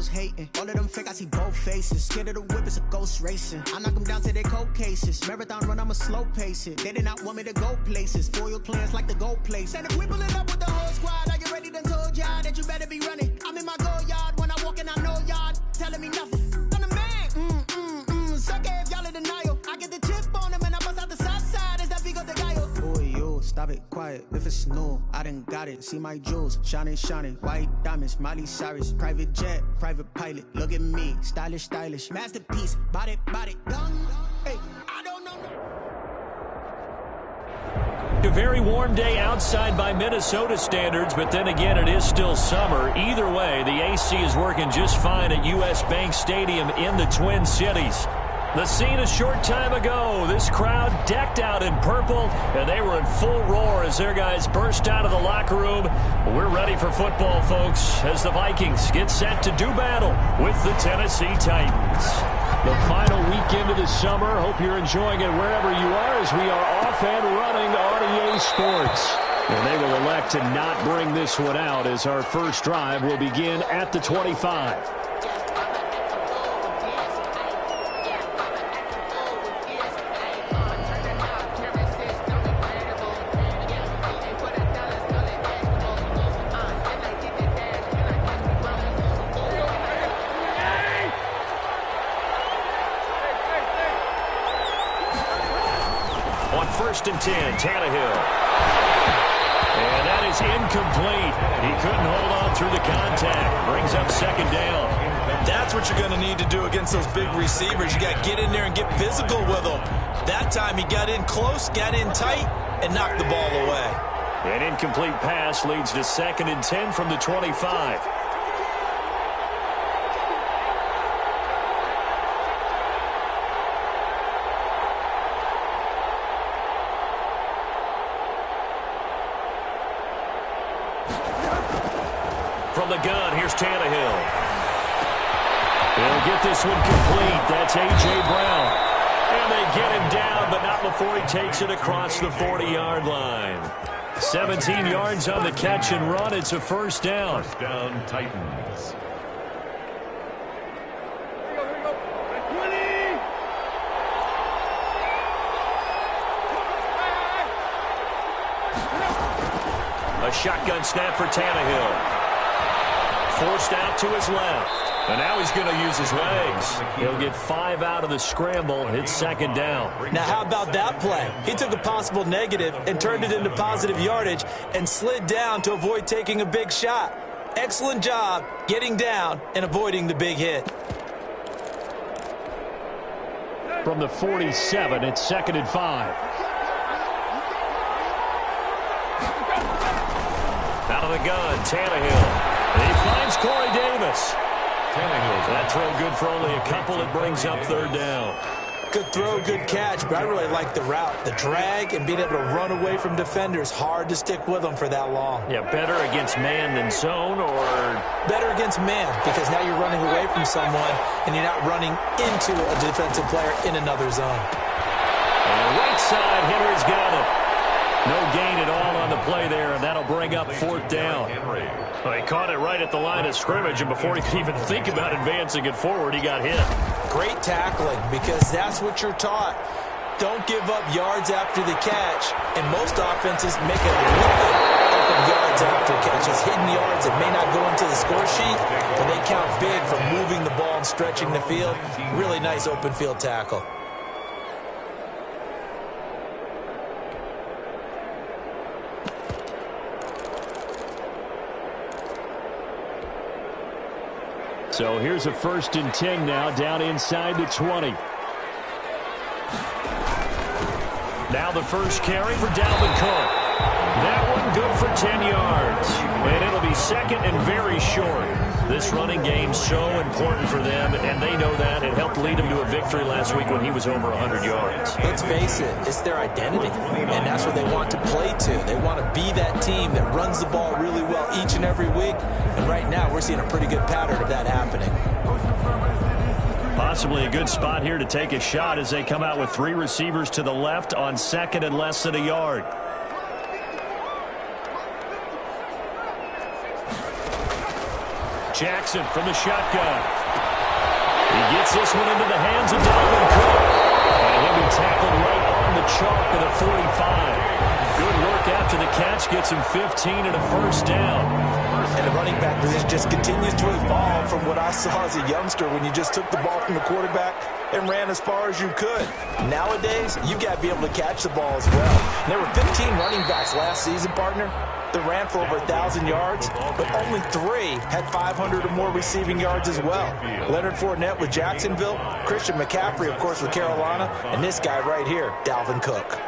hoes hating. All of them fake, I see both faces. Scared of the whip, it's a ghost racing. I knock them down to their cold cases. Marathon run, I'ma slow pace it. They did not want me to go places. Foil plans like the gold place. And if we pulling up with the whole squad, are you ready? Done told y'all that you better be running. I'm in my go yard when I walk in, I know y'all telling me nothing. I'm the man. Suck it if y'all in denial. I get the chip on them and I bust out the south side. Is that big of the guy? Boy, yo, stop it, quiet. If it's new, I done got it. See my jewels, shining, white diamonds, Miley Cyrus, private jet, private pilot. Look at me, stylish, masterpiece, body, done. Hey, I don't know. A very warm day outside by Minnesota standards, but then again, it is still summer. Either way, the AC is working just fine at U.S. Bank Stadium in the Twin Cities. The scene a short time ago, this crowd decked out in purple, and they were in full roar as their guys burst out of the locker room. We're ready for football, folks, as the Vikings get set to do battle with the Tennessee Titans. The final weekend of the summer. Hope you're enjoying it wherever you are as we are off and running on EA Sports. And they will elect to not bring this one out as our first drive will begin at the 25. First and 10, Tannehill. And that is incomplete. He couldn't hold on through the contact. Brings up second down. That's what you're going to need to do against those big receivers. You got to get in there and get physical with them. That time he got in close, got in tight, and knocked the ball away. An incomplete pass leads to second and 10 from the 25. From the gun, here's Tannehill. He'll get this one complete. That's A.J. Brown. And they get him down, but not before he takes it across the 40-yard line. 17 yards on the catch and run. It's a first down. First down, Titans. A shotgun snap for Tannehill. Forced out to his left. And now he's going to use his legs. He'll get 5 out of the scramble. It's second down. Now, how about that play? He took a possible negative and turned it into positive yardage and slid down to avoid taking a big shot. Excellent job getting down and avoiding the big hit. From the 47, it's second and 5. Out of the gun, Tannehill. He finds Corey Davis. That throw good for only a couple. It brings up third down. Good throw, good catch, but I really like the route. The drag and being able to run away from defenders. Hard to stick with them for that long. Yeah, better against man than zone, or? Better against man, because now you're running away from someone and you're not running into a defensive player in another zone. And right side, Henry's got it. No gain at all on the play there, and that'll bring up fourth down. Well, he caught it right at the line of scrimmage, and before he could even think about advancing it forward, he got hit. Great tackling, because that's what you're taught. Don't give up yards after the catch, and most offenses make a living off of yards after catches. Hidden yards that may not go into the score sheet, but they count big for moving the ball and stretching the field. Really nice open field tackle. So here's a first and 10 now, down inside the 20. Now the first carry for Dalvin Cook. That one good for 10 yards. And it'll be second and very short. This running game's so important for them, and they know that. It helped lead them to a victory last week when he was over 100 yards. Let's face it, it's their identity, and that's what they want to play to. They want to be that team that runs the ball really well each and every week, and right now we're seeing a pretty good pattern of that happening. Possibly a good spot here to take a shot as they come out with 3 receivers to the left on second and less than a yard. Jackson from the shotgun. He gets this one into the hands of Dalvin Cook. And he'll be tackled right on the chalk of the 45. Good work after the catch. Gets him 15 and a first down. And the running back position just continues to evolve from what I saw as a youngster when you just took the ball from the quarterback and ran as far as you could. Nowadays, you've got to be able to catch the ball as well. And there were 15 running backs last season, partner, that ran for over 1,000 yards, but only 3 had 500 or more receiving yards as well. Leonard Fournette with Jacksonville, Christian McCaffrey, of course, with Carolina, and this guy right here, Dalvin Cook.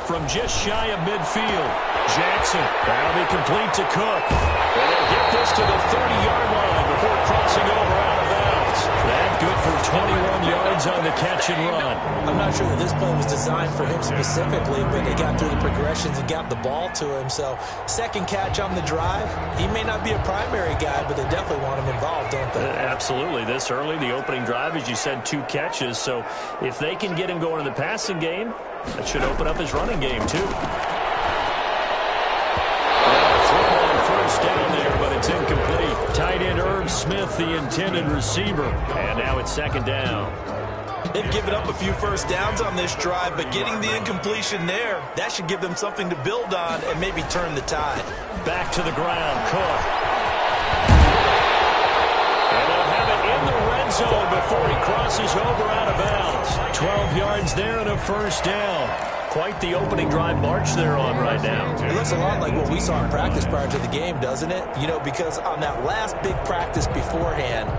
From just shy of midfield, Jackson. That'll be complete to Cook. And they'll get this to the 30-yard line before crossing over out of bounds. That's good for 21 yards on the catch and run. I'm not sure that this play was designed for him specifically, but they got through the progressions and got the ball to him. So, second catch on the drive. He may not be a primary guy, but they definitely want him involved, don't they? Absolutely. This early, the opening drive, as you said, 2 catches. So, if they can get him going in the passing game, that should open up his running game, too. First down there, but it's incomplete. Tight end Irv Smith, the intended receiver. And now it's second down. They've given up a few first downs on this drive, but getting the incompletion there, that should give them something to build on and maybe turn the tide. Back to the ground, Cook. And they'll have it in the red zone before he crosses over out of bounds. 12 yards there and a first down. Quite the opening drive march they're on right now. It looks a lot like what we saw in practice prior to the game, doesn't it? You know, because on that last big practice beforehand,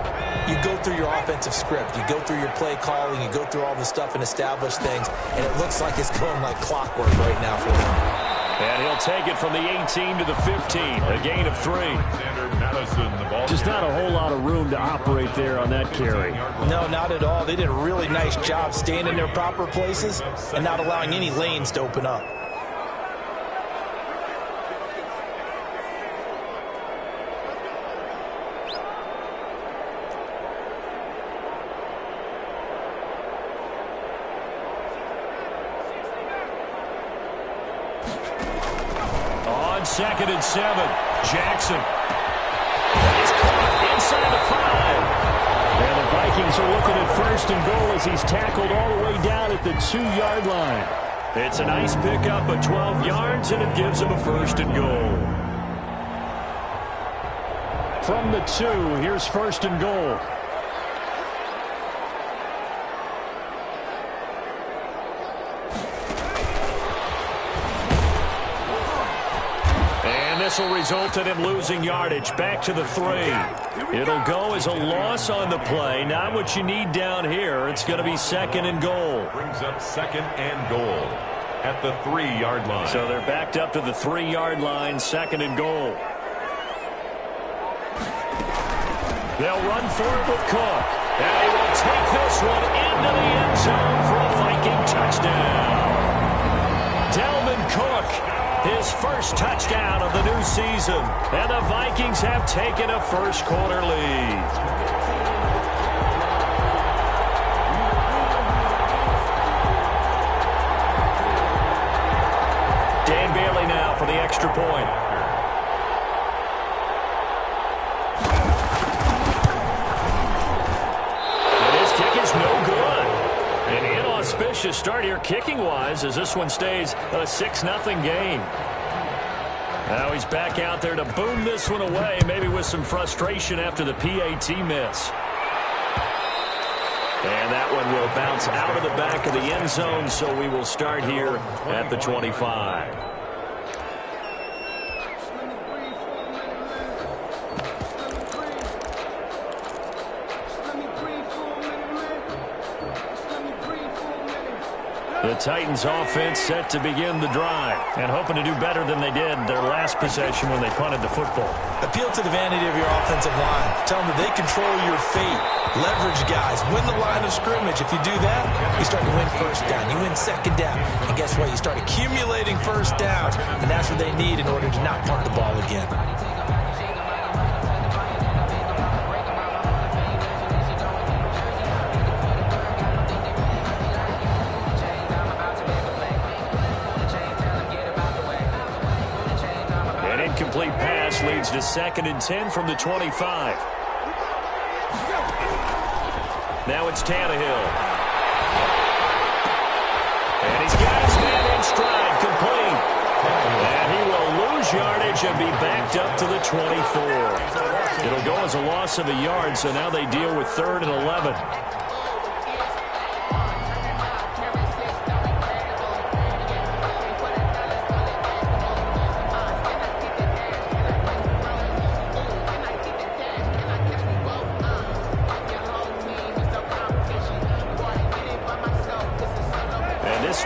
you go through your offensive script. You go through your play calling. You go through all the stuff and establish things. And it looks like it's going like clockwork right now for them. And he'll take it from the 18 to the 15. A gain of 3. Just not a whole lot of room to operate there on that carry. No, not at all. They did a really nice job staying in their proper places and not allowing any lanes to open up. On 2nd and 7, Jackson. He's caught inside the 5. And the Vikings are looking at 1st and goal as he's tackled all the way down at the 2-yard line. It's a nice pickup of 12 yards, and it gives him a 1st and goal. From the 2, here's 1st and goal. This will result in him losing yardage. Back to the 3. It'll go as a loss on the play. Not what you need down here. It's going to be 2nd and goal. Brings up 2nd and goal at the 3-yard line. So they're backed up to the 3-yard line. 2nd and goal. They'll run for it with Cook. And he will take this one into the end zone for a Viking touchdown. Dalvin Cook. His first touchdown of the new season. And the Vikings have taken a first-quarter lead. Dan Bailey now for the extra point. And his kick is no good. An inauspicious start here kicking-wise as this one stays a 6-0 game. Now he's back out there to boom this one away, maybe with some frustration after the PAT miss. And that one will bounce out of the back of the end zone, so we will start here at the 25. The Titans offense set to begin the drive and hoping to do better than they did their last possession when they punted the football. Appeal to the vanity of your offensive line. Tell them that they control your fate. Leverage guys. Win the line of scrimmage. If you do that, you start to win 1st down. You win 2nd down. And guess what? You start accumulating 1st downs. And that's what they need in order to not punt the ball again. incomplete pass leads to 2nd and 10 from the 25. Now it's Tannehill. And he's got his man in stride, complete. And he will lose yardage and be backed up to the 24. It'll go as a loss of a yard, so now they deal with 3rd and 11.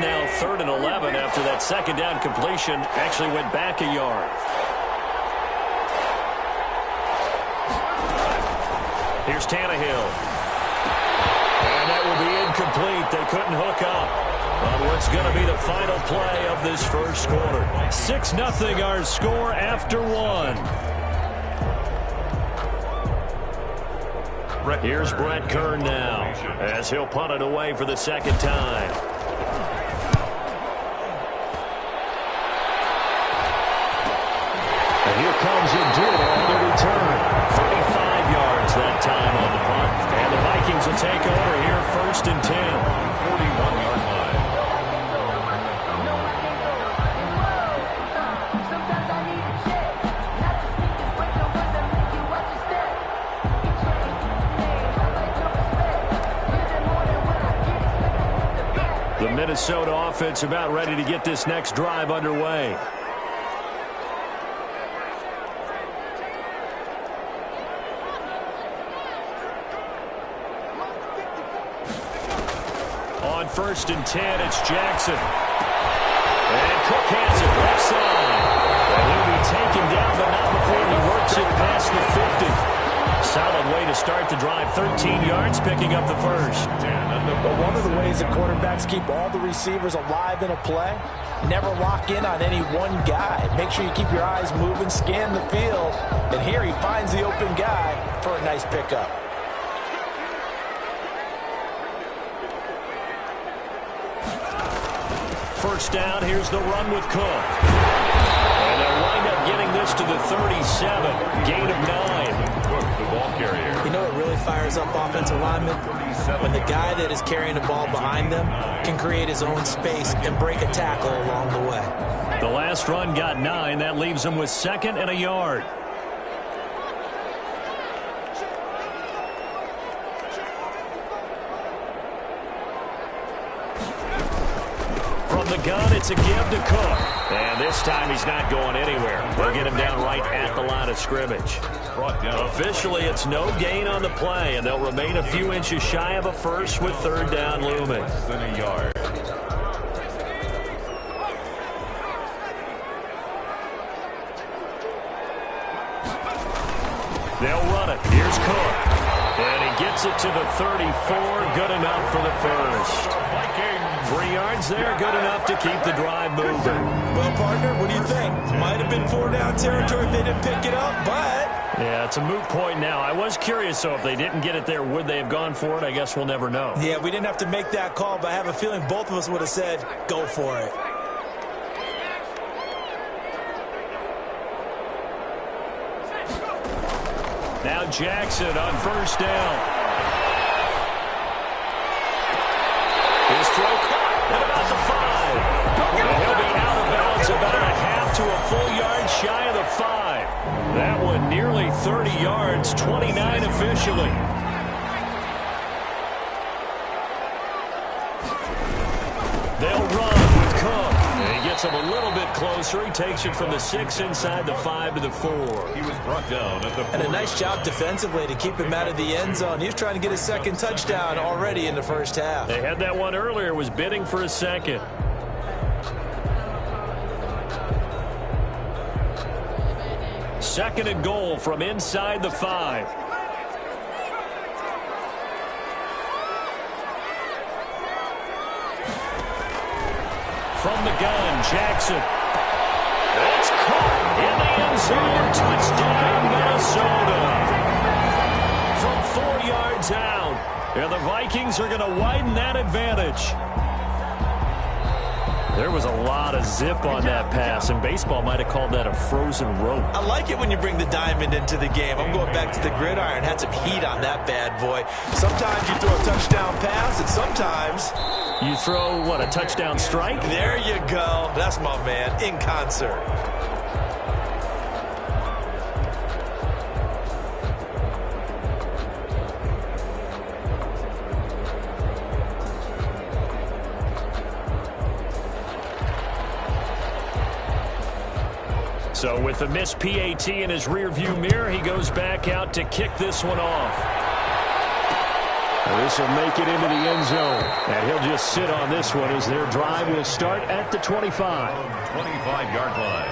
Now 3rd and 11 after that 2nd down completion actually went back a yard. Here's Tannehill. And that will be incomplete. They couldn't hook up on what's going to be the final play of this first quarter. 6-0 our score after 1. Here's Brett Kern now as he'll punt it away for the 2nd time. Here comes Adu on the return. 35 yards that time on the punt. And the Vikings will take over here 1st and 10. 41-yard line. The Minnesota offense about ready to get this next drive underway. On 1st and 10, it's Jackson. And Cook has it left side. And he'll be taken down, but not before he works it past the 50. Solid way to start the drive. 13 yards, picking up the first. But one of the ways that quarterbacks keep all the receivers alive in a play, never lock in on any one guy. Make sure you keep your eyes moving, scan the field. And here he finds the open guy for a nice pickup. First down, here's the run with Cook. And they'll wind up getting this to the 37. Gain of 9. Cook, the ball carrier. You know what really fires up offensive linemen? When the guy that is carrying the ball behind them can create his own space and break a tackle along the way. The last run got 9. That leaves them with 2nd and a yard. The gun, it's a give to Cook. And this time he's not going anywhere. They'll get him down right at the line of scrimmage. Officially, it's no gain on the play, and they'll remain a few inches shy of a first with 3rd down looming. Less than a yard. They'll run it. Here's Cook. And he gets it to the 34. Good enough for the first. 3 yards there, good enough to keep the drive moving. Well, partner, what do you think? Might have been 4-down territory if they didn't pick it up, but... Yeah, it's a moot point now. I was curious, so if they didn't get it there, would they have gone for it? I guess we'll never know. Yeah, we didn't have to make that call, but I have a feeling both of us would have said, go for it. Now Jackson on 1st down. His throw caught at about the 5. And he'll be out of bounds about a half to a full yard shy of the 5. That one nearly 30 yards, 29 officially. They'll run with Cook. And he gets him a little bit closer. He takes it from the 6 inside the 5 to the 4. He was brought down at the 4. And a nice job defensively to keep him out of the end zone. He was trying to get his 2nd touchdown already in the first half. They had that one earlier, was bidding for a 2nd. Second and goal from inside the 5. From the gun, Jackson. That's caught in the end zone. Touchdown, Minnesota. From 4 yards out. And the Vikings are going to widen that advantage. There was a lot of zip on that pass, and baseball might have called that a frozen rope. I like it when you bring the diamond into the game. I'm going back to the gridiron. Had some heat on that bad boy. Sometimes you throw a touchdown pass, and sometimes you throw, what, a touchdown strike? There you go. That's my man, in concert. So with the missed PAT in his rearview mirror, he goes back out to kick this one off. This will make it into the end zone. And he'll just sit on this one as their drive will start at the 25. 25-yard line.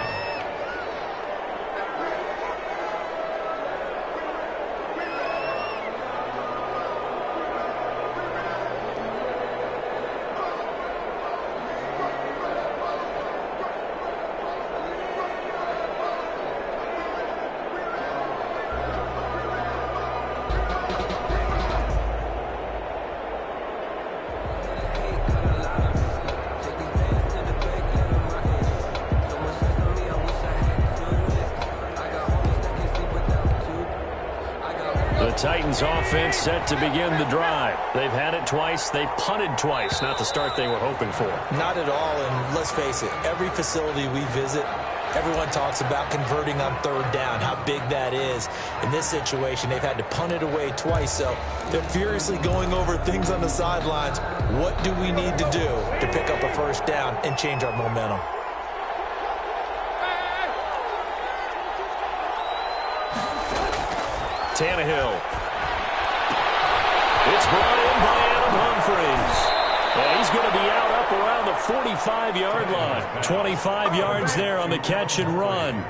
Titans offense set to begin the drive. They've had it twice. They've punted twice. Not the start they were hoping for. Not at all, and let's face it, every facility we visit, everyone talks about converting on third down, how big that is. In this situation, they've had to punt it away twice, so they're furiously going over things on the sidelines. What do we need to do to pick up a first down and change our momentum? Tannehill. It's brought in by Adam Humphries. And he's going to be out up around the 45-yard line. 25 yards there on the catch and run.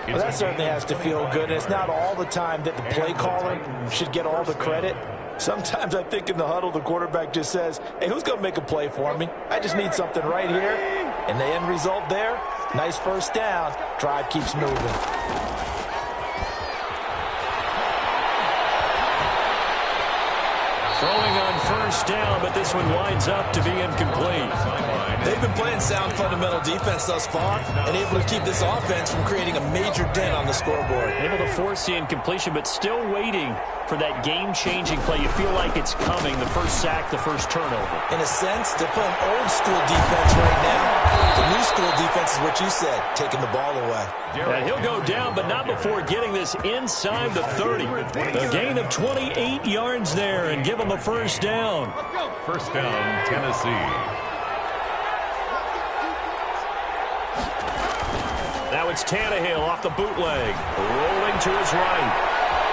Well, that certainly has to feel good. It's not all the time that the play caller should get all the credit. Sometimes I think in the huddle, the quarterback just says, hey, who's going to make a play for me? I just need something right here. And the end result there, nice first down. Drive keeps moving. Throwing on first down, but this one winds up to be incomplete. They've been playing sound fundamental defense thus far and able to keep this offense from creating a major dent on the scoreboard. Able to force the incompletion, but still waiting for that game-changing play. You feel like it's coming, the first sack, the first turnover. In a sense, they're playing old-school defense right now. The new school defense is what you said, taking the ball away. And he'll go down, but not before getting this inside the 30. A gain of 28 yards there and give them a first down. First down, Tennessee. Now it's Tannehill off the bootleg, rolling to his right.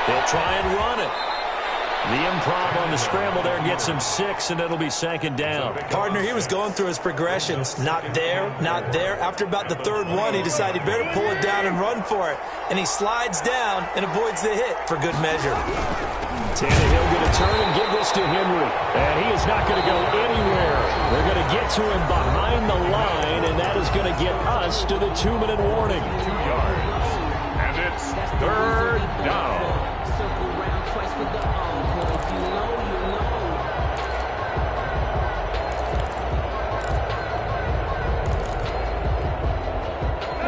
They'll try and run it. The improv on the scramble there gets him 6, and it'll be second down. Partner, he was going through his progressions. Not there, not there. After about the third one, he decided he better pull it down and run for it. And he slides down and avoids the hit for good measure. Tannehill going to turn and give this to Henry. And he is not going to go anywhere. They're going to get to him behind the line, and that is going to get us to the 2-minute warning. 2 yards. And it's third down.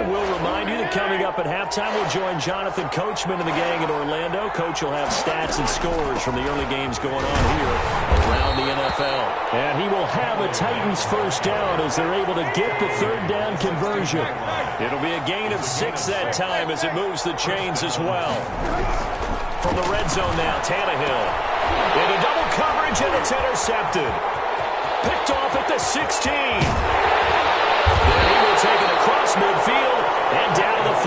We'll remind you that coming up at halftime, we'll join Jonathan Coachman and the gang in Orlando. Coach will have stats and scores from the early games going on here around the NFL. And he will have a Titans first down as they're able to get the third down conversion. It'll be a gain of 6 that time as it moves the chains as well. From the red zone now, Tannehill. Into double coverage, and it's intercepted. Picked off at the 16. And he will take it across midfield and down to the 45.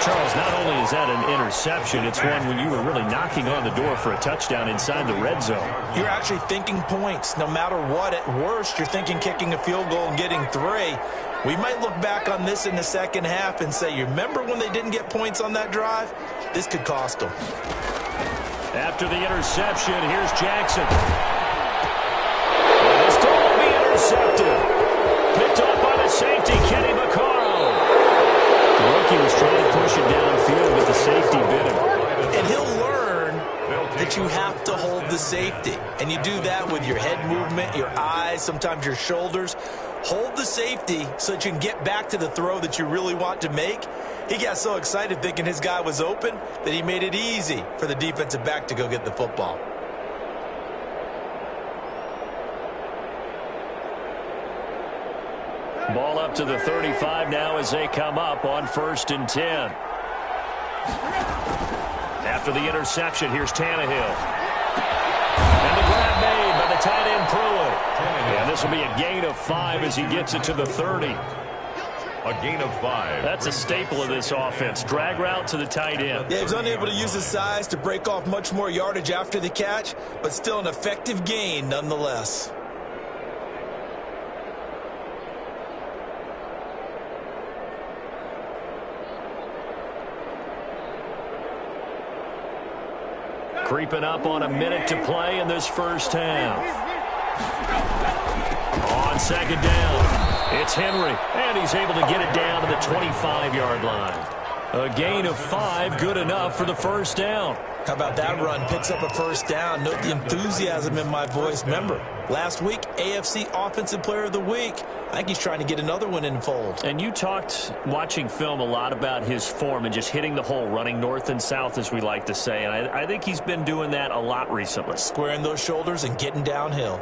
Charles, not only is that an interception, it's one when you were really knocking on the door for a touchdown inside the red zone. You're actually thinking points. No matter what, at worst, you're thinking kicking a field goal and getting 3. We might look back on this in the second half and say, you remember when they didn't get points on that drive? This could cost them. After the interception, here's Jackson. This ball will be intercepted. Picked up by the safety, Kenny Vaccaro. The rookie was trying to push it downfield, but the safety bit him. And he'll learn that but you have to hold the safety. And you do that with your head movement, your eyes, sometimes your shoulders. Hold the safety so that you can get back to the throw that you really want to make. He got so excited thinking his guy was open that he made it easy for the defensive back to go get the football. Ball up to the 35 now as they come up on 1st and 10. After the interception, here's Tannehill. And the grab made by the tight end Pruitt. And this will be a gain of 5 as he gets it to the 30. A gain of 5. That's a staple of this offense. Drag route to the tight end. Yeah, he was unable to use his size to break off much more yardage after the catch, but still an effective gain nonetheless. Creeping up on a minute to play in this first half. On 2nd down, it's Henry, and he's able to get it down to the 25-yard line. A gain of 5, good enough for the first down. How about that run? Picks up a first down. Note the enthusiasm in my voice. Remember, last week, AFC Offensive Player of the Week. I think he's trying to get another one in the fold. And you talked, watching film, a lot about his form and just hitting the hole, running north and south, as we like to say. And I think he's been doing that a lot recently. Squaring those shoulders and getting downhill.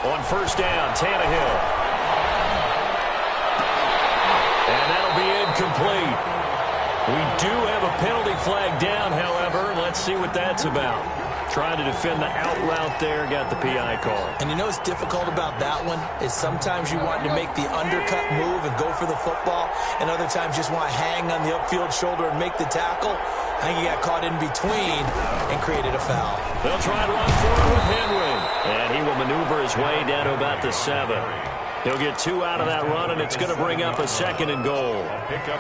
On 1st down, Tannehill. And that'll be incomplete. We do have a penalty flag down, however. Let's see what that's about. Trying to defend the out route there, got the PI call. And you know what's difficult about that one is sometimes you want to make the undercut move and go for the football, and other times just want to hang on the upfield shoulder and make the tackle. I think he got caught in between and created a foul. They'll try to run forward with Henry. And he will maneuver his way down to about the 7. He'll get 2 out of that run, and it's going to bring up a 2nd and goal.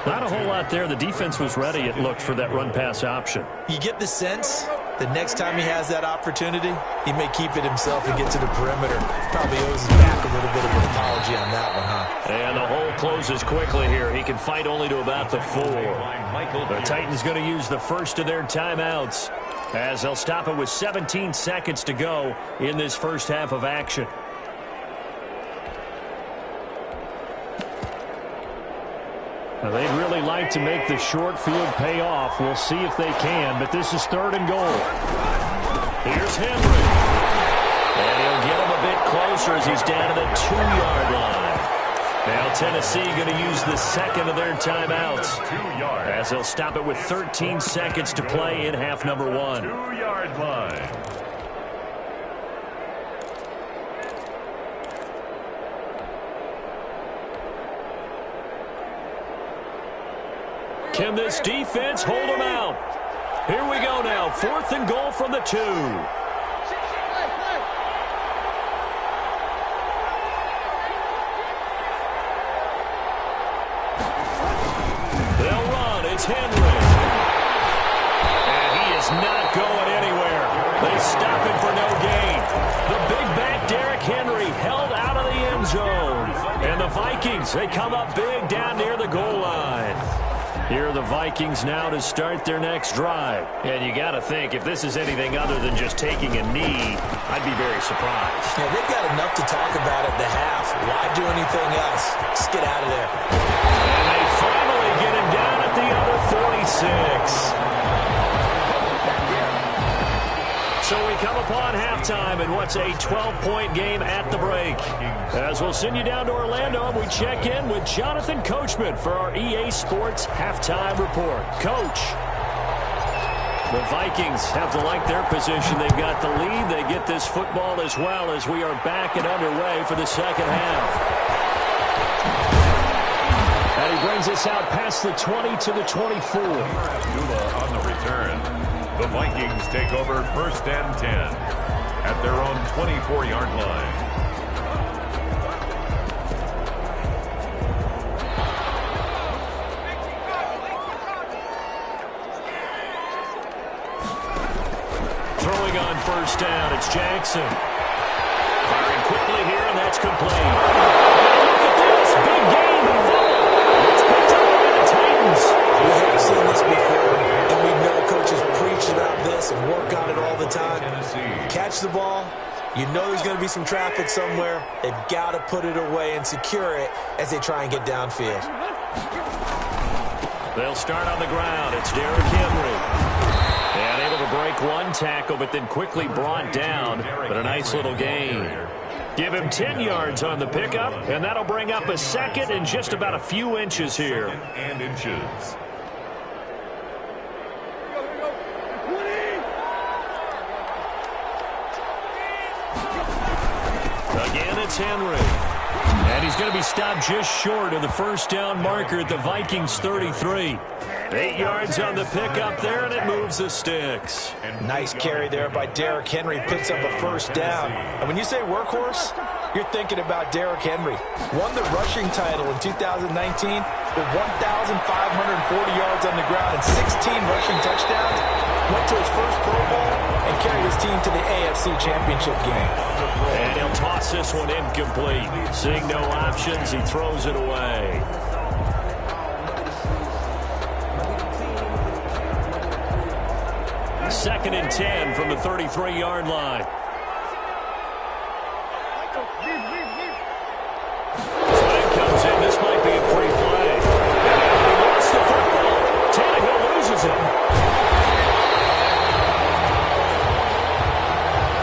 Not a whole lot there. The defense was ready, it looked, for that run-pass option. You get the sense that next time he has that opportunity, he may keep it himself and get to the perimeter. Probably owes his back a little bit of an apology on that one, huh? And the hole closes quickly here. He can fight only to about the 4. The Titans going to use the first of their timeouts as they'll stop it with 17 seconds to go in this first half of action. Now, they'd really like to make the short field pay off. We'll see if they can, but this is 3rd and goal. Here's Henry. And he'll get him a bit closer as he's down to the 2-yard line. Now Tennessee going to use the 2nd of their timeouts as they'll stop it with 13 seconds to play in half number 1. 2-yard line. Can this defense hold them out? Here we go now. 4th and goal from the 2. They'll run. It's Henry. And he is not going anywhere. They stop him for no gain. The big back Derrick Henry held out of the end zone. And the Vikings, they come up big down near the goal line. Here are the Vikings now to start their next drive. And you got to think, if this is anything other than just taking a knee, I'd be very surprised. Yeah, they've got enough to talk about at the half. Why do anything else? Just get out of there. And they finally get him down at the other 46. So we come upon halftime in what's a 12-point game at the break. As we'll send you down to Orlando, and we check in with Jonathan Coachman for our EA Sports Halftime Report. Coach, the Vikings have to like their position. They've got the lead. They get this football as well as we are back and underway for the second half. And he brings us out past the 20 to the 24. Abdullah on the return. The Vikings take over 1st and 10 at their own 24-yard line. Throwing on 1st down, it's Jackson. Firing quickly here, and that's complete. Look at this, big game. It's before, and we know coaches preach about this and work on it all the time. Catch the ball. You know there's going to be some traffic somewhere. They've got to put it away and secure it as they try and get downfield. They'll start on the ground. It's Derrick Henry. And able to break one tackle, but then quickly brought down. But a nice little gain. Give him 10 yards on the pickup, and that'll bring up a second and just about a few inches here. And inches. Again, it's Henry. And he's going to be stopped just short of the first down marker at the Vikings 33. 8 yards on the pickup there, and it moves the sticks. Nice carry there by Derrick Henry. Picks up a first down. And when you say workhorse, you're thinking about Derrick Henry. Won the rushing title in 2019 with 1,540 yards on the ground and 16 rushing touchdowns. Went to his first Pro Bowl and carried his team to the AFC Championship game. And he'll toss this one incomplete. Seeing no options, he throws it away. Second and 10 from the 33-yard line. Flag comes in. This might be a free play. He lost the football. Tannehill loses it.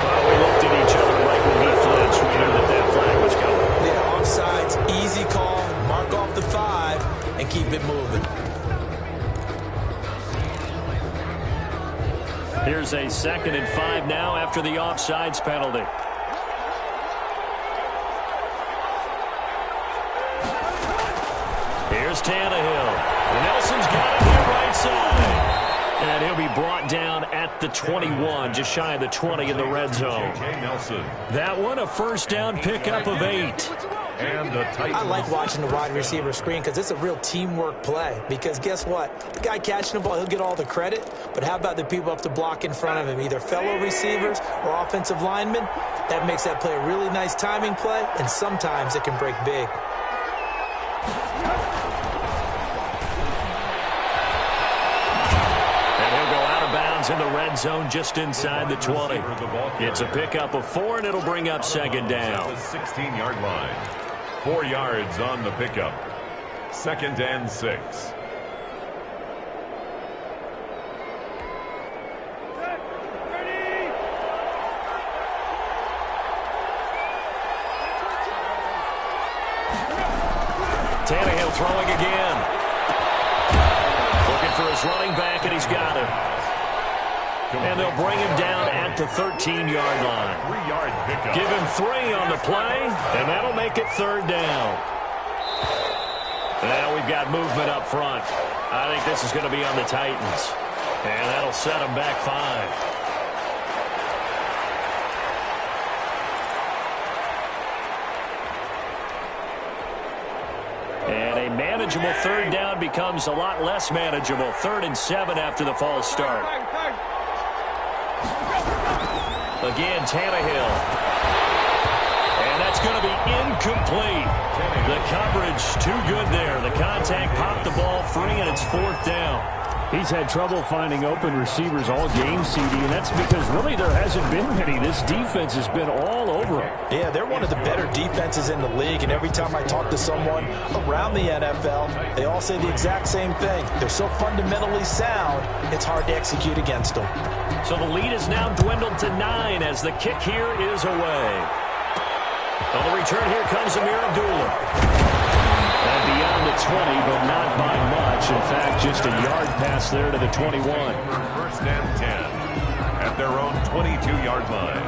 Well, we looked at each other right when he flinched. We knew that that flag was coming. Yeah, offsides, easy call. Mark off the 5 and keep it moving. Here's a 2nd and 5 now after the offsides penalty. Here's Tannehill. Nelson's got it here right side. And he'll be brought down at the 21, just shy of the 20 in the red zone. That one, a first down pickup of 8. And the I like watching the wide receiver screen because it's a real teamwork play. Because guess what? The guy catching the ball, he'll get all the credit. But how about the people up to block in front of him, either fellow receivers or offensive linemen? That makes that play a really nice timing play, and sometimes it can break big. And he'll go out of bounds in the red zone just inside the 20. It's a pickup of 4, and it'll bring up 2nd down. The 16-yard line. 4 yards on the pickup. 2nd and 6. Tannehill throwing again. Looking for his running back, and he's got him. And they'll bring him down at the 13-yard line. 3-yard pickup. Give him 3 on the play, and that'll make it 3rd down. Now we've got movement up front. I think this is going to be on the Titans. And that'll set them back 5. And a manageable 3rd down becomes a lot less manageable. 3rd and 7 after the false start. Again, Tannehill. And that's going to be incomplete. The coverage too good there. The contact popped the ball free, and it's 4th down. He's had trouble finding open receivers all game, CD, and that's because really there hasn't been many. This defense has been all over him. Yeah, they're one of the better defenses in the league, and every time I talk to someone around the NFL, they all say the exact same thing. They're so fundamentally sound, it's hard to execute against them. So the lead is now dwindled to 9 as the kick here is away. On the return, here comes Amir Abdullah. And beyond the 20, but not by much. In fact, just a yard pass there to the 21. 1st and 10 at their own 22-yard line.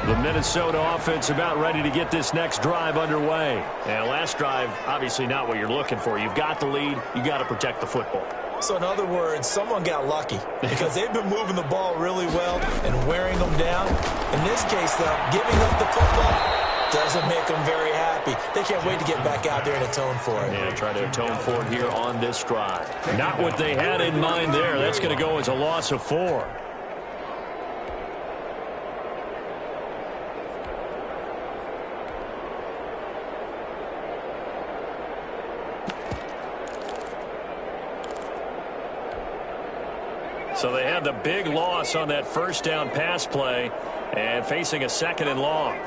The Minnesota offense about ready to get this next drive underway. And last drive, obviously not what you're looking for. You've got the lead. You got to protect the football. So in other words, someone got lucky because they've been moving the ball really well and wearing them down. In this case, though, giving up the football doesn't make them very happy. They can't wait to get back out there and atone for it. Yeah, try to atone for it here on this drive. Not what they had in mind there. That's going to go as a loss of 4. So they had the big loss on that first down pass play and facing a 2nd and long.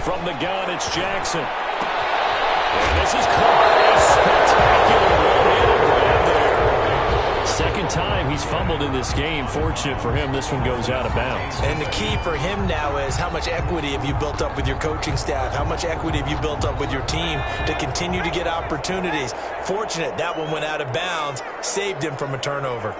From the gun, it's Jackson. And this is Clark. A spectacular one-handed grab there. Second time he's fumbled in this game. Fortunate for him, this one goes out of bounds. And the key for him now is how much equity have you built up with your coaching staff? How much equity have you built up with your team to continue to get opportunities? Fortunate that one went out of bounds, saved him from a turnover.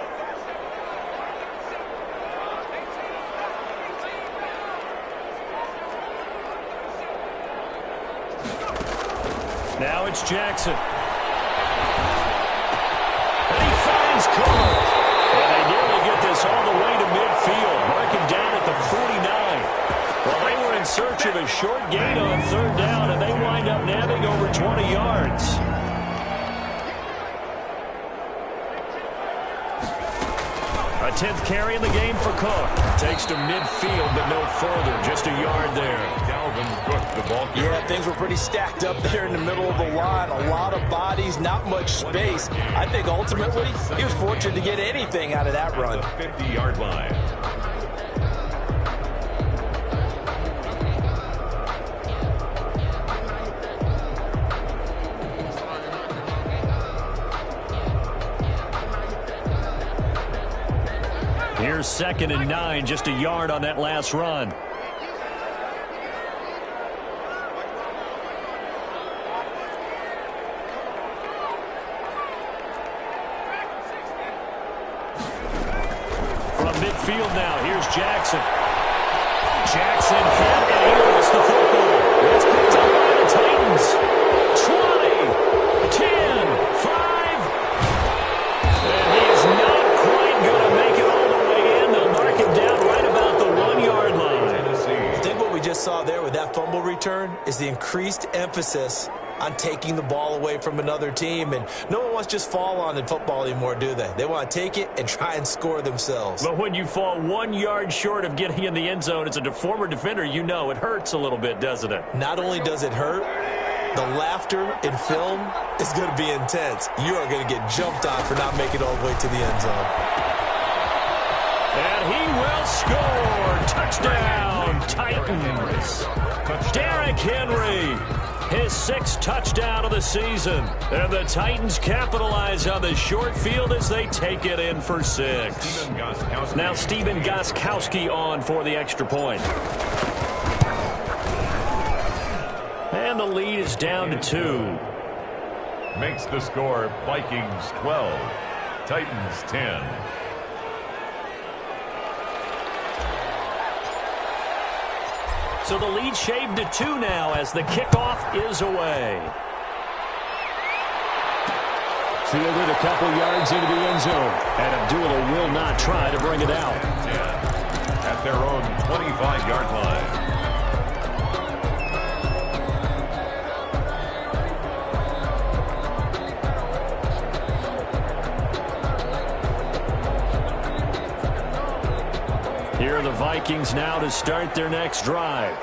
Now it's Jackson. And he finds Clark. And they nearly get this all the way to midfield. Mark him down at the 49. Well, they were in search of a short gain on 3rd down, and they wind up nabbing over 20 yards. A 10th carry in the game for Cook. Takes to midfield, but no further. Just a yard there. Dalvin Cook, the ball carrier. Yeah, things were pretty stacked up there in the middle of the line. A lot of bodies, not much space. I think ultimately he was fortunate to get anything out of that run. The 50-yard line. Here's 2nd and 9, just a yard on that last run. From midfield now, here's Jackson. Jackson hit, and he lost the football. It's picked up by the Titans. 20, 10, 5. And he is not quite going to make it all the way in. They'll mark him down right about the 1-yard line. I think what we just saw there with that fumble return is the increased emphasis on taking the ball away from another team. And no one wants to just fall on in football anymore, do they? They want to take it and try and score themselves. But when you fall 1 yard short of getting in the end zone as a former defender, you know it hurts a little bit, doesn't it? Not only does it hurt, the laughter in film is going to be intense. You are going to get jumped on for not making it all the way to the end zone. And he will score. Touchdown, Titans. Derrick Henry, his 6th touchdown of the season. And the Titans capitalize on the short field as they take it in for 6. Now Stephen Gostkowski on for the extra point. And the lead is down to 2. Makes the score Vikings 12, Titans 10. So the lead shaved to 2 now as the kickoff is away. Fielded a couple yards into the end zone. And Abdullah will not try to bring it out. 10 at their own 25-yard line. Here are the Vikings now to start their next drive.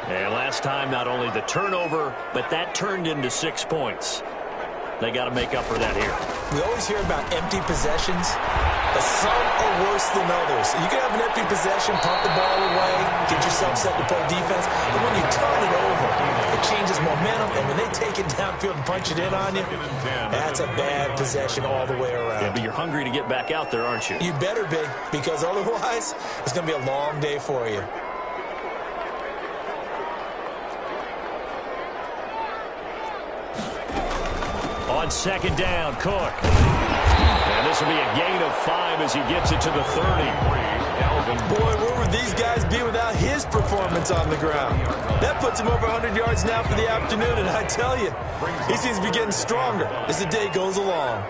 And last time, not only the turnover, but that turned into 6 points. They got to make up for that here. We always hear about empty possessions, but some are worse than others. You can have an empty possession, pump the ball away, get yourself set to play defense, but when you turn it over, it changes momentum, and when they take it downfield and punch it in on you, that's a bad possession all the way around. Yeah, but you're hungry to get back out there, aren't you? You better be, because otherwise, it's going to be a long day for you. On 2nd down, Cook. And this will be a gain of 5 as he gets it to the 30. Boy, where would these guys be without his performance on the ground? That puts him over 100 yards now for the afternoon, and I tell you, he seems to be getting stronger as the day goes along.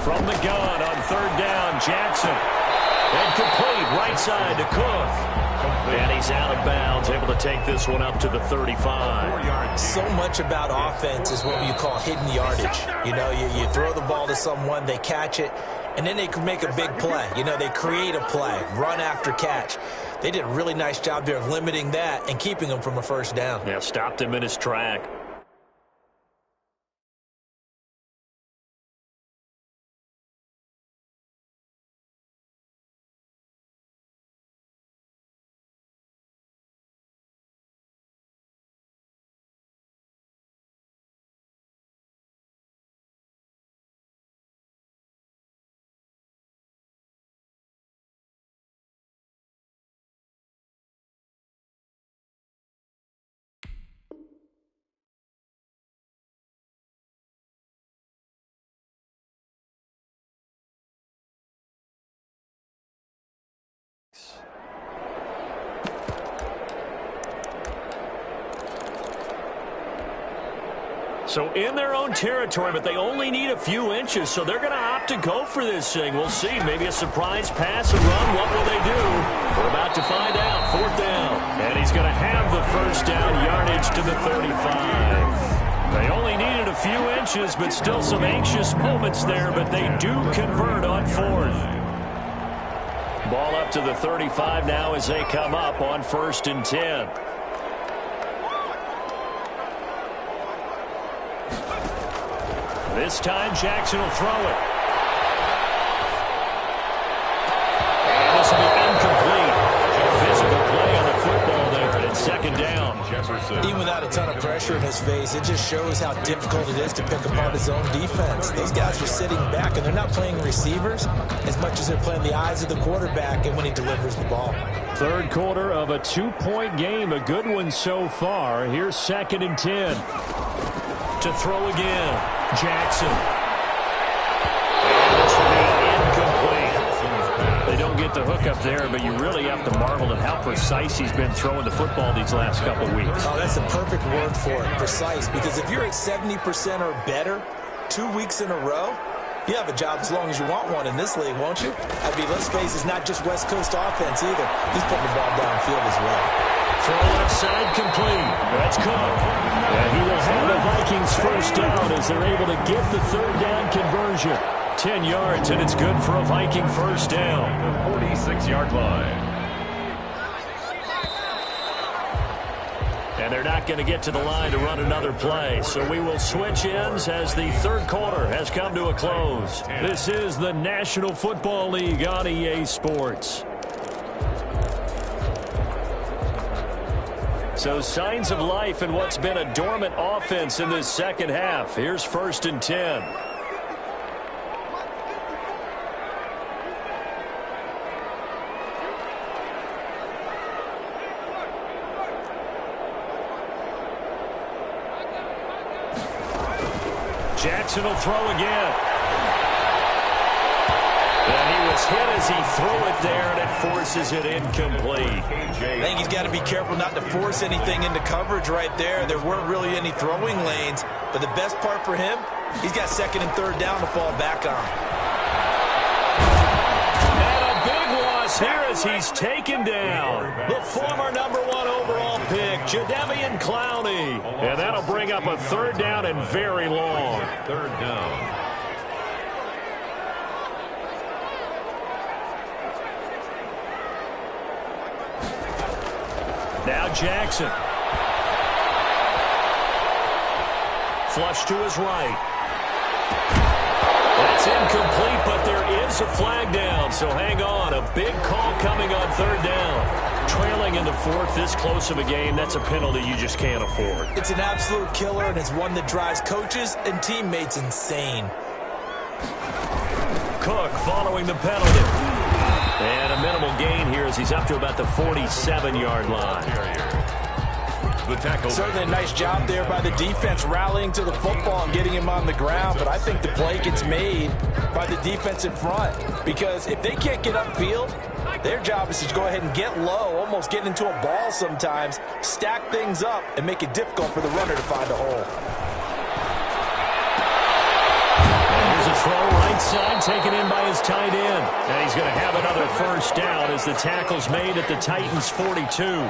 From the gun on 3rd down, Jackson. And complete right side to Cook. And he's out of bounds, able to take this one up to the 35. So much about offense is what you call hidden yardage. You know, you throw the ball to someone, they catch it, and then they can make a big play. You know, they create a play, run after catch. They did a really nice job there of limiting that and keeping him from a first down. Yeah, stopped him in his track. So in their own territory, but they only need a few inches, so they're going to opt to go for this thing. We'll see. Maybe a surprise pass, a run. What will they do? We're about to find out. 4th down. And he's going to have the first down, yardage to the 35. They only needed a few inches, but still some anxious moments there, but they do convert on 4th. Ball up to the 35 now as they come up on 1st and 10. This time, Jackson will throw it. And this will be incomplete. Physical play on the football there, and it's 2nd down. Even without a ton of pressure in his face, it just shows how difficult it is to pick apart his own defense. Those guys are sitting back, and they're not playing receivers as much as they're playing the eyes of the quarterback and when he delivers the ball. 3rd quarter of a 2-point game, a good one so far. Here's 2nd and 10. To throw again, Jackson. And this will be incomplete. They don't get the hook up there, but you really have to marvel at how precise he's been throwing the football these last couple of weeks. Oh, that's a perfect word for it, precise, because if you're at 70% or better 2 weeks in a row, you have a job as long as you want one in this league, won't you? I mean, let's face it, it's not just West Coast offense either. He's putting the ball downfield as well. Throw left side complete. That's Cook. And he will have the Vikings first down as they're able to get the 3rd down conversion. 10 yards, and it's good for a Viking first down. The 46-yard line. And they're not going to get to the line to run another play. So we will switch ends as the 3rd quarter has come to a close. This is the National Football League on EA Sports. So signs of life in what's been a dormant offense in this 2nd half. Here's 1st and 10. Jackson will throw again. And he was hit as he threw it there, and it forces it incomplete. I think he's got to be careful not to force anything into coverage right there. There weren't really any throwing lanes, but the best part for him, he's got 2nd and 3rd down to fall back on. And a big loss here as he's taken down. The former #1 overall pick, Jadeveon Clowney. And that'll bring up a 3rd down and very long. 3rd down. Now Jackson. Flush to his right. That's incomplete, but there is a flag down, so hang on. A big call coming on 3rd down. Trailing in the 4th, this close of a game, that's a penalty you just can't afford. It's an absolute killer, and it's one that drives coaches and teammates insane. Cook following the penalty. And a minimal gain here as he's up to about the 47-yard line. The tackle. Certainly a nice job there by the defense rallying to the football and getting him on the ground, but I think the play gets made by the defense in front, because if they can't get upfield, their job is to go ahead and get low, almost get into a ball sometimes, stack things up, and make it difficult for the runner to find a hole. Here's a throw right side taken in by his tight end. And he's going to have another first down as the tackle's made at the Titans' 42.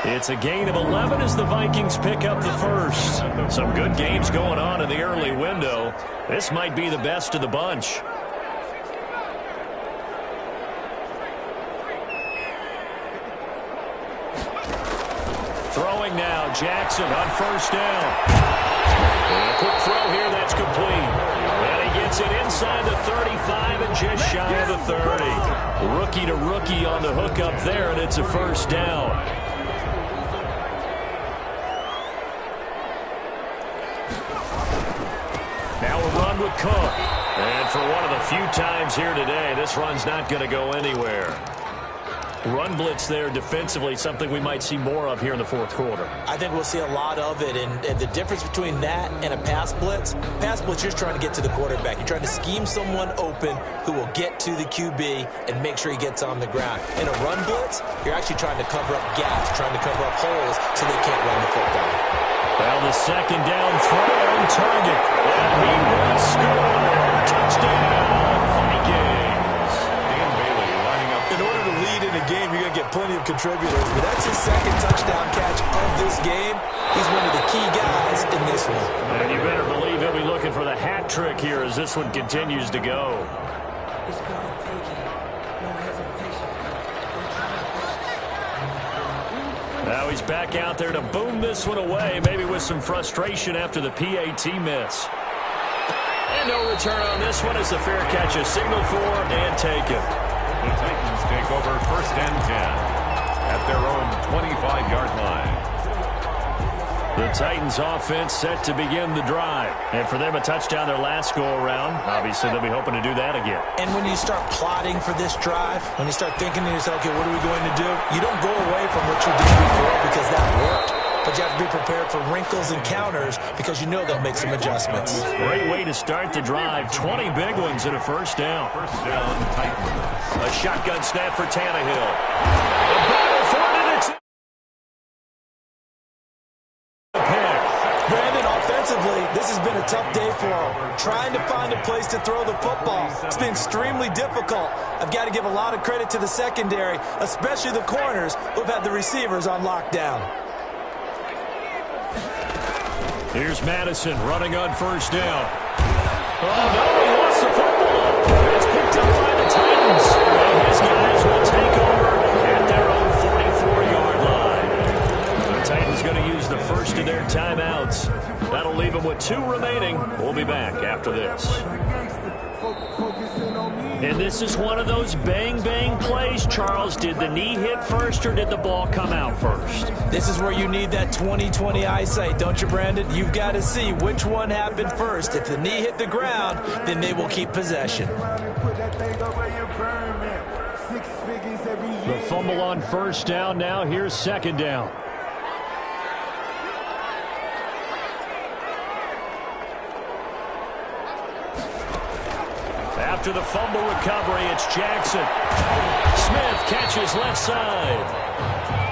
It's a gain of 11 as the Vikings pick up the first. Some good games going on in the early window. This might be the best of the bunch. Throwing now, Jackson on first down. And a quick throw here, that's complete. And he gets it inside the 35 and just shy of the 30. Rookie to rookie on the hook up there, and it's a first down. Now a run with Cook. And for one of the few times here today, this run's not going to go anywhere. Run blitz there defensively, something we might see more of here in the 4th quarter. I think we'll see a lot of it, and the difference between that and a pass blitz, you're trying to get to the quarterback. You're trying to scheme someone open who will get to the QB and make sure he gets on the ground. In a run blitz, you're actually trying to cover up gaps, trying to cover up holes so they can't run the football. Well, the second down throw on target. And he will score. Touchdown, Vikings. Dan Bailey lining up. In order to lead in a game, you're going to get plenty of contributors. But that's his second touchdown catch of this game. He's one of the key guys in this one. And you better believe he'll be looking for the hat trick here as this one continues to go. Now he's back out there to boom this one away, maybe with some frustration after the PAT miss. And no return on this one as the fair catch is signaled for and taken. The Titans take over 1st and 10 at their own 25-yard line. The Titans offense set to begin the drive. And for them, a touchdown their last go-around. Obviously, they'll be hoping to do that again. And when you start plotting for this drive, when you start thinking to yourself, okay, what are we going to do? You don't go away from what you did before because that worked. But you have to be prepared for wrinkles and counters because you know they'll make some adjustments. Great way to start the drive. 20 big ones and a first down. First down, Titans. A shotgun snap for Tannehill. A battle for it, and it's a pick. Brandon, offensively, this has been a tough day for him. Trying to find a place to throw the football. It's been extremely difficult. I've got to give a lot of credit to the secondary, especially the corners who've had the receivers on lockdown. Here's Madison running on first down. Oh, no, he lost the football. It's picked up by the Titans. And his guys will take over at their own 44-yard line. The Titans going to use the first of their timeouts. That'll leave them with 2 remaining. We'll be back after this. And this is one of those bang-bang plays, Charles. Did the knee hit first or did the ball come out first? This is where you need that 20/20 eyesight, don't you, Brandon? You've got to see which one happened first. If the knee hit the ground, then they will keep possession. The fumble on first down. Now here's second down. After the fumble recovery, it's Jackson. Smith catches left side.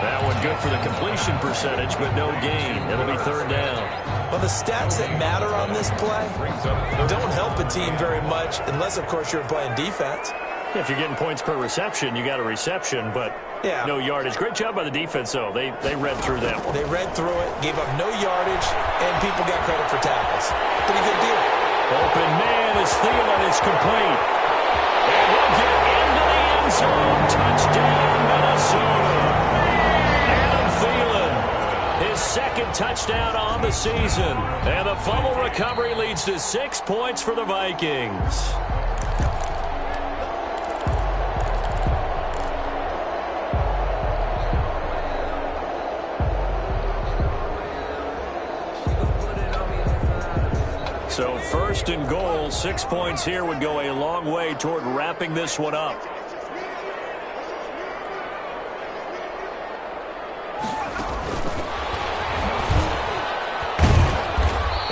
That one good for the completion percentage, but no gain. It'll be third down. Well, the stats that matter on this play don't help a team very much unless, of course, you're playing defense. If you're getting points per reception, you got a reception, but no yardage. Great job by the defense, though. They read through that one. They read through it, gave up no yardage, and people got credit for tackles. Pretty good deal. Open man is Thielen. It's complete. And he'll get into the end zone. Touchdown, Minnesota. Adam Thielen, his second touchdown on the season. And the fumble recovery leads to 6 points for the Vikings. So first and goal, 6 points here would go a long way toward wrapping this one up.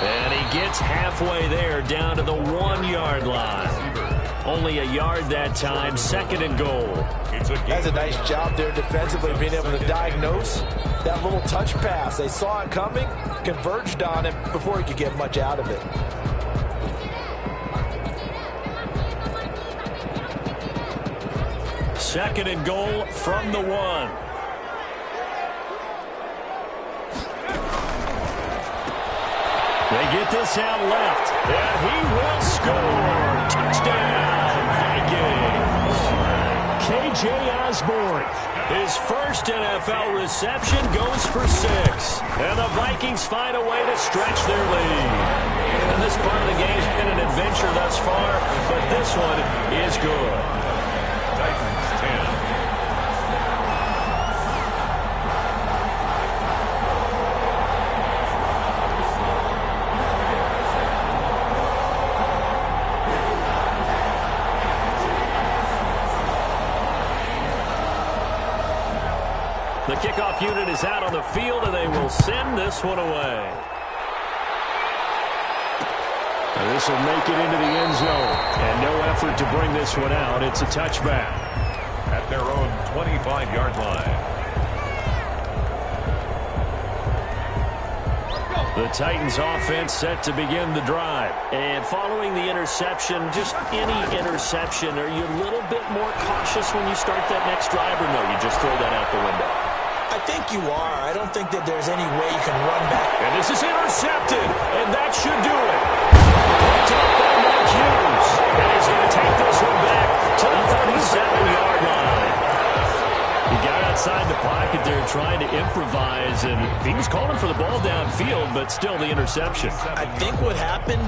And he gets halfway there down to the 1-yard line. Only a yard that time, second and goal. That's a nice job there defensively, being able to diagnose that little touch pass. They saw it coming, converged on him before he could get much out of it. Second and goal from the 1. They get this out left, and he will score. Touchdown, Vikings. KJ Osborne, his first NFL reception, goes for 6. And the Vikings find a way to stretch their lead. And this part of the game's been an adventure thus far, but this one is good. Titans 10. The kickoff unit is out on the field, and they will send this one away. This will make it into the end zone. And no effort to bring this one out. It's a touchback. At their own 25-yard line. The Titans offense set to begin the drive. And following the interception, just any interception, are you a little bit more cautious when you start that next drive, or no, you just throw that out the window? I think you are. I don't think that there's any way you can run back. And this is intercepted, and that should do it. Picked up by Mark Hughes. And he's going to take this one back to the 37-yard line. He got outside the pocket there trying to improvise, and he was calling for the ball downfield, but still the interception. I think what happened,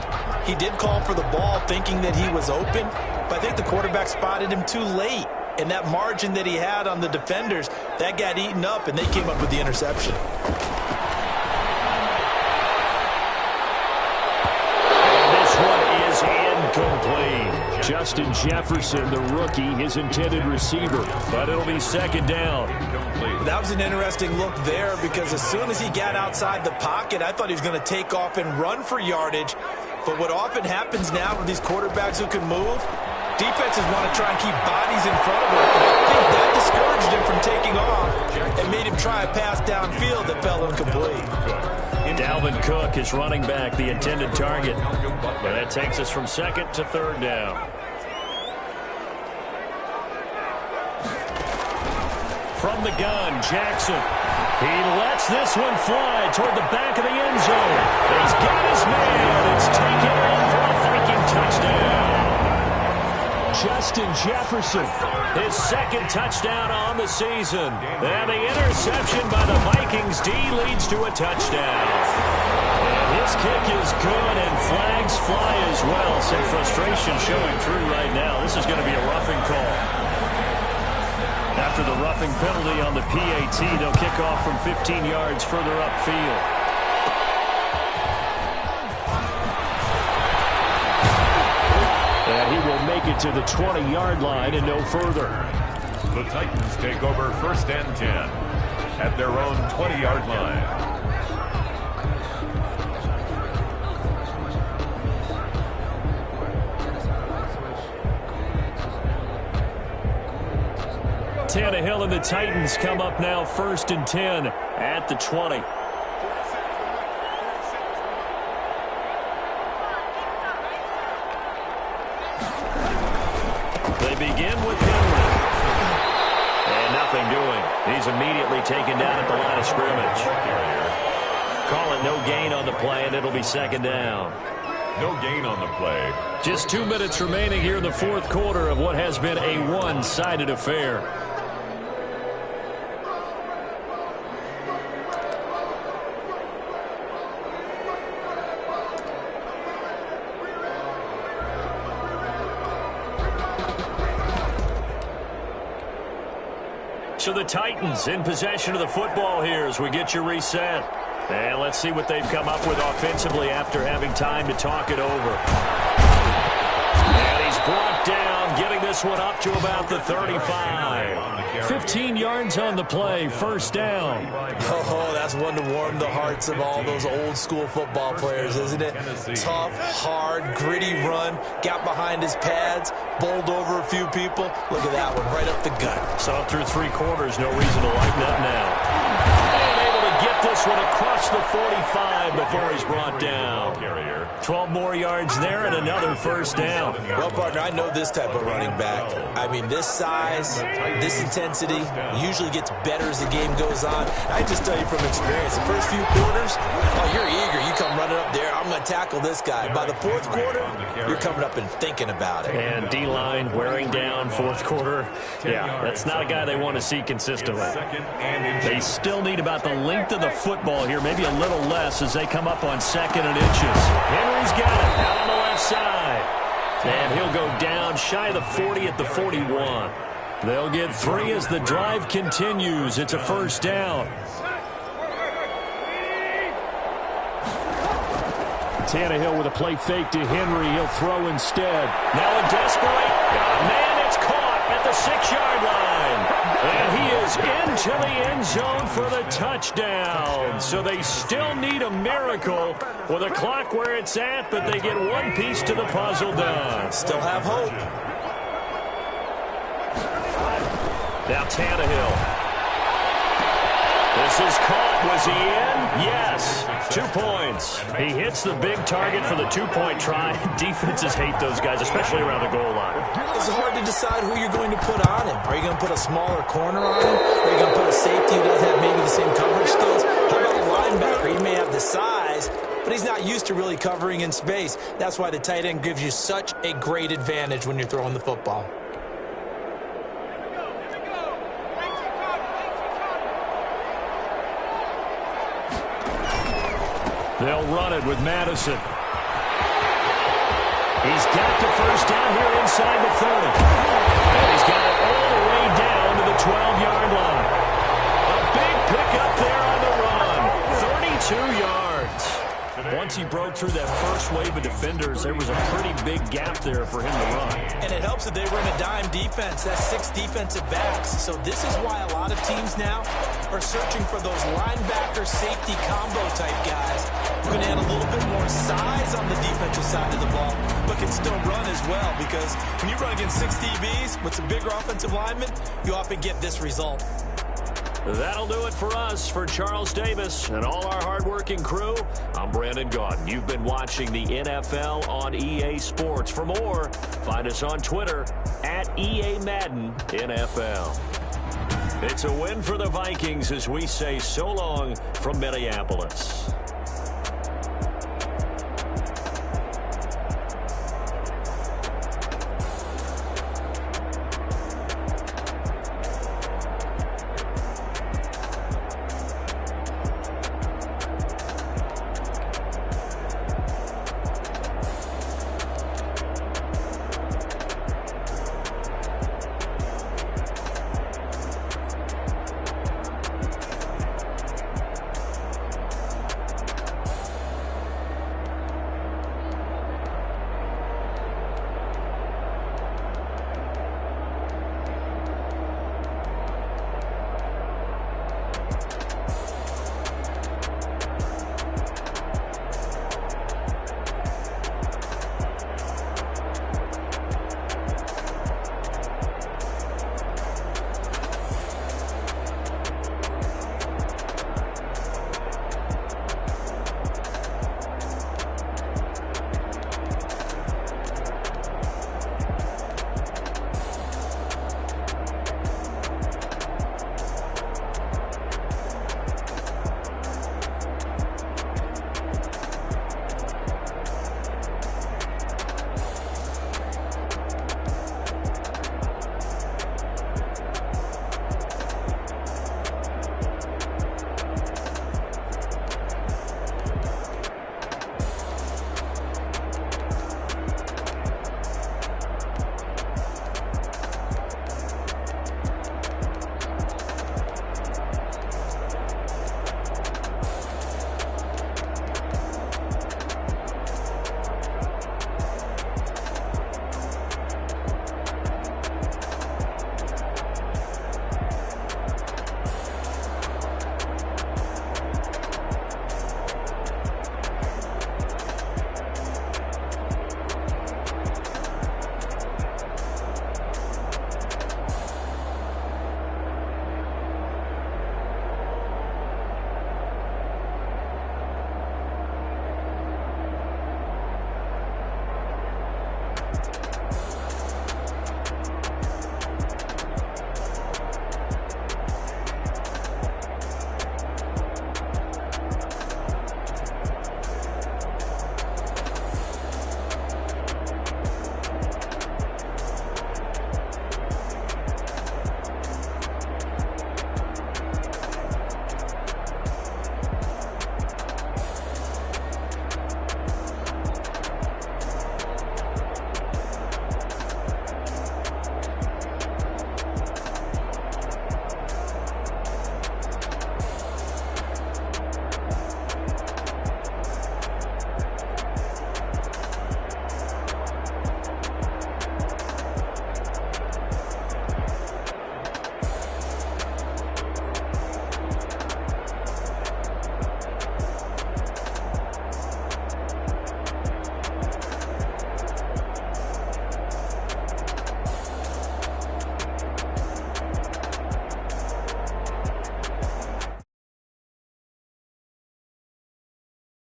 he did call for the ball thinking that he was open, but I think the quarterback spotted him too late. And that margin that he had on the defenders, that got eaten up, and they came up with the interception. And this one is incomplete. Justin Jefferson, the rookie, his intended receiver, but it'll be second down. That was an interesting look there because as soon as he got outside the pocket, I thought he was going to take off and run for yardage. But what often happens now with these quarterbacks who can move, defenses want to try and keep bodies in front of him. And I think that discouraged him from taking off and made him try a pass downfield that fell incomplete. Dalvin Cook is running back, the intended target. And that takes us from second to third down. From the gun, Jackson. He lets this one fly toward the back of the end zone. He's got his man. It's taken in for a Viking touchdown. Justin Jefferson, his second touchdown on the season. And the interception by the Vikings D leads to a touchdown. And his kick is good, and flags fly as well. Some frustration showing through right now. This is going to be a roughing call. After the roughing penalty on the PAT, they'll kick off from 15 yards further upfield. And he will make it to the 20-yard line and no further. The Titans take over first and 10 at their own 20-yard line. Tannehill and the Titans come up now first and 10 at the 20. They begin with Henry. And nothing doing. He's immediately taken down at the line of scrimmage. Call it no gain on the play, and it'll be second down. No gain on the play. Just 2 minutes remaining here in the fourth quarter of what has been a one-sided affair. So the Titans in possession of the football here as we get you reset. And let's see what they've come up with offensively after having time to talk it over. And he's brought down, getting this one up to about the 35. 15 yards on the play, first down. Oh, that's one to warm the hearts of all those old school football players, isn't it? Tough, hard, gritty run, got behind his pads, bowled over a few people. Look at that one, right up the gut. So through three quarters, no reason to lighten up now. Get this one across the 45 before he's brought down. 12 more yards there and another first down. Well, partner, I know this type of running back. I mean, this size, this intensity usually gets better as the game goes on. I just tell you from experience, the first few quarters, oh, you're eager. You come running up there, I'm going to tackle this guy. By the fourth quarter, you're coming up and thinking about it. And D-line wearing down fourth quarter. Yeah, that's not a guy they want to see consistently. They still need about the length of the football here, maybe a little less as they come up on second and inches. Henry's got it out on the left side. And he'll go down shy of the 40 at the 41. They'll get 3 as the drive continues. It's a first down. Tannehill with a play fake to Henry. He'll throw instead. Now a desperate. Man, it's caught at the 6-yard line. And he is into the end zone for the touchdown. So they still need a miracle with a clock where it's at, but they get one piece to the puzzle done. Still have hope. Now Tannehill. This is caught. Was he in? Yes. 2 points. He hits the big target for the two-point try. Defenses hate those guys, especially around the goal line. It's hard to decide who you're going to put on him. Are you going to put a smaller corner on him? Are you going to put a safety who doesn't have maybe the same coverage skills? How about a linebacker? He may have the size, but he's not used to really covering in space. That's why the tight end gives you such a great advantage when you're throwing the football. They'll run it with Madison. He's got the first down here inside the 30. And he's got it all the way down to the 12-yard line. A big pickup there on the run. 32 yards. Once he broke through that first wave of defenders, there was a pretty big gap there for him to run. And it helps that they run a dime defense. That's 6 defensive backs. So this is why a lot of teams now are searching for those linebacker safety combo type guys who can add a little bit more size on the defensive side of the ball, but can still run as well, because when you run against 6 DBs with some bigger offensive linemen, you often get this result. That'll do it for us. For Charles Davis and all our hardworking crew, I'm Brandon Gaudin. You've been watching the NFL on EA Sports. For more, find us on Twitter at EA Madden NFL. It's a win for the Vikings as we say so long from Minneapolis.